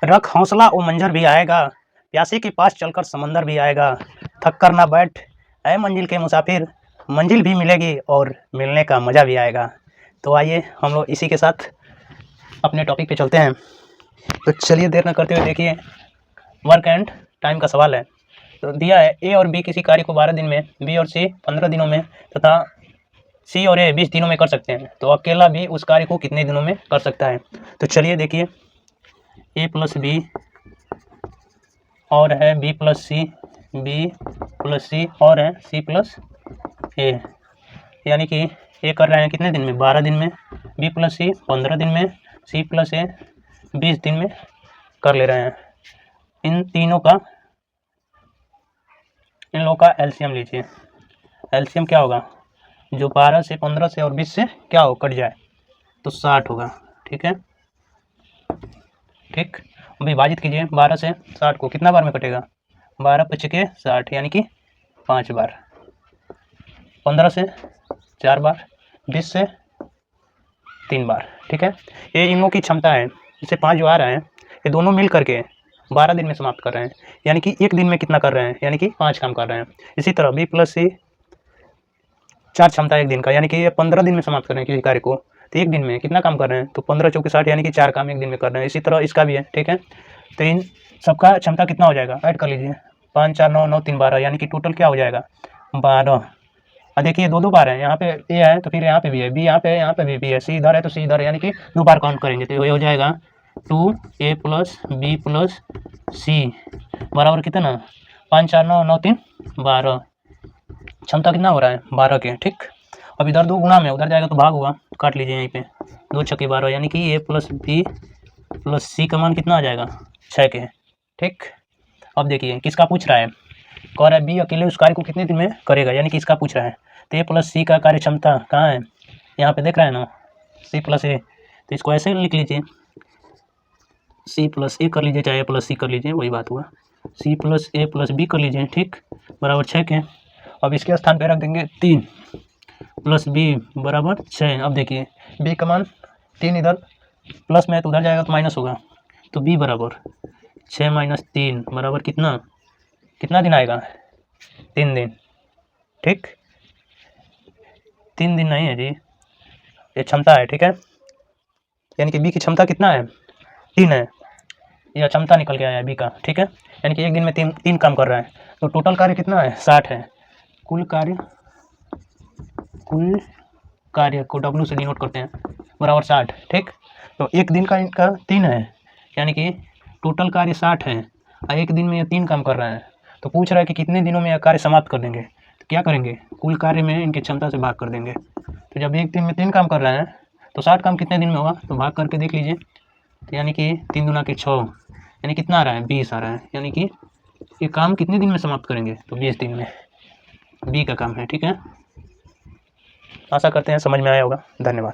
रख हौसला वो मंजर भी आएगा, प्यासे के पास चलकर समंदर भी आएगा। थक कर ना बैठ ऐ मंजिल के मुसाफिर, मंजिल भी मिलेगी और मिलने का मज़ा भी आएगा। तो आइए हम लोग इसी के साथ अपने टॉपिक पे चलते हैं। तो चलिए देर न करते हुए देखिए, वर्क एंड टाइम का सवाल है। तो दिया है ए और बी किसी कार्य को 12 दिन में, बी और सी 15 दिनों में तथा सी और ए 20 दिनों में कर सकते हैं। तो अकेला भी उस कार्य को कितने दिनों में कर सकता है। तो चलिए देखिए, ए प्लस बी और है बी प्लस सी, बी प्लस सी और है सी प्लस ए, यानी कि ए कर रहे हैं कितने दिन में, 12 दिन में, बी प्लस सी 15 दिन में, सी प्लस ए 20 दिन में कर ले रहे हैं। इन तीनों का, इन लोगों का एलसीएम लीजिए। एलसीएम क्या होगा, जो 12 से 15 से और 20 से क्या हो कट जाए तो 60 होगा। ठीक है, ठीक। विभाजित कीजिए 12 से 60 को, कितना बार में कटेगा, 12 × 5 = 60 यानी कि 5 बार, 15 से 4 बार, 20 से 3 बार। ठीक है, ये इन लोगों की क्षमता है। इसे 5 जो आ रहा है ये दोनों मिल करके 12 दिन में समाप्त कर रहे हैं, यानी कि एक दिन में कितना कर रहे हैं, यानी कि 5 काम कर रहे हैं। इसी तरह बी प्लस सी 4 क्षमता एक दिन का, यानी कि ये 15 दिन में समाप्त कर रहे हैं किसी कार्य को, तो एक दिन में कितना काम कर रहे हैं, तो 15 × 4 = 60 यानी कि 4 काम एक दिन में कर रहे हैं। इसी तरह इसका भी है। ठीक है, तो इन सबका क्षमता कितना हो जाएगा, ऐड कर लीजिए, 5 × 4 = 9, 9 × 3 = 12, यानी कि टोटल क्या हो जाएगा 12। और देखिए 2 बार है, यहाँ पे ए है तो फिर यहाँ पे भी है, बी यहाँ पे है, यहाँ पे भी है, सी इधर है तो सी इधर है, यानी कि 2 बार काउंट करेंगे तो ये हो जाएगा 2a + b + c बराबर कितना, 5 × 4 = 9, 9 × 3 = 12। क्षमता कितना हो रहा है 12 के। ठीक, अब इधर 2 गुणा में, उधर जाएगा तो भाग होगा, काट लीजिए यहीं पे, 2 × 6 = 12, यानी कि a + b + c का मान कितना आ जाएगा 6 के। ठीक, अब देखिए किसका पूछ रहा है, कह रहा है बी अकेले उस कार्य को कितने दिन में करेगा, यानी कि इसका पूछ रहा है। तो ए प्लस सी का कार्य क्षमता कहाँ है, यहाँ पे देख रहा है ना, सी प्लस ए, तो इसको ऐसे लिख लीजिए, सी प्लस ए कर लीजिए, चाहे ए प्लस सी कर लीजिए, वही बात हुआ, सी प्लस ए प्लस बी कर लीजिए। ठीक, बराबर 6 के। अब इसके स्थान पे रख देंगे 3 प्लस बी बराबर 6। अब देखिए बी का मान 3 इधर प्लस में है तो उधर जाएगा तो माइनस होगा, तो बी बराबर 6 - 3 बराबर कितना, कितना दिन आएगा 3 दिन। ठीक, 3 दिन नहीं है जी, ये क्षमता है। ठीक है, यानी कि बी की क्षमता कितना है 3 है, यह क्षमता निकल के आया है बी का। ठीक है, यानी कि एक दिन में 3 काम कर रहा है, तो टोटल कार्य कितना है 60 है। कुल कार्य को W से डिनोट करते हैं, बराबर 60। ठीक, तो एक दिन का इनका 3 है, यानी कि टोटल कार्य 60 है और एक दिन में ये 3 काम कर रहे हैं। तो पूछ रहा है कि कितने दिनों में यह कार्य समाप्त कर देंगे, तो क्या करेंगे, कुल कार्य में इनकी क्षमता से भाग कर देंगे। तो जब एक दिन में 3 काम कर रहे हैं तो 60 काम कितने दिन में होगा, तो भाग करके देख लीजिए, तो यानी कि 3 दूना के 6, यानी कितना आ रहा है 20 आ रहा है, यानी कि ये काम कितने दिन में समाप्त करेंगे, तो 20 दिन में बी का काम है। ठीक है, आशा करते हैं समझ में आया होगा। धन्यवाद।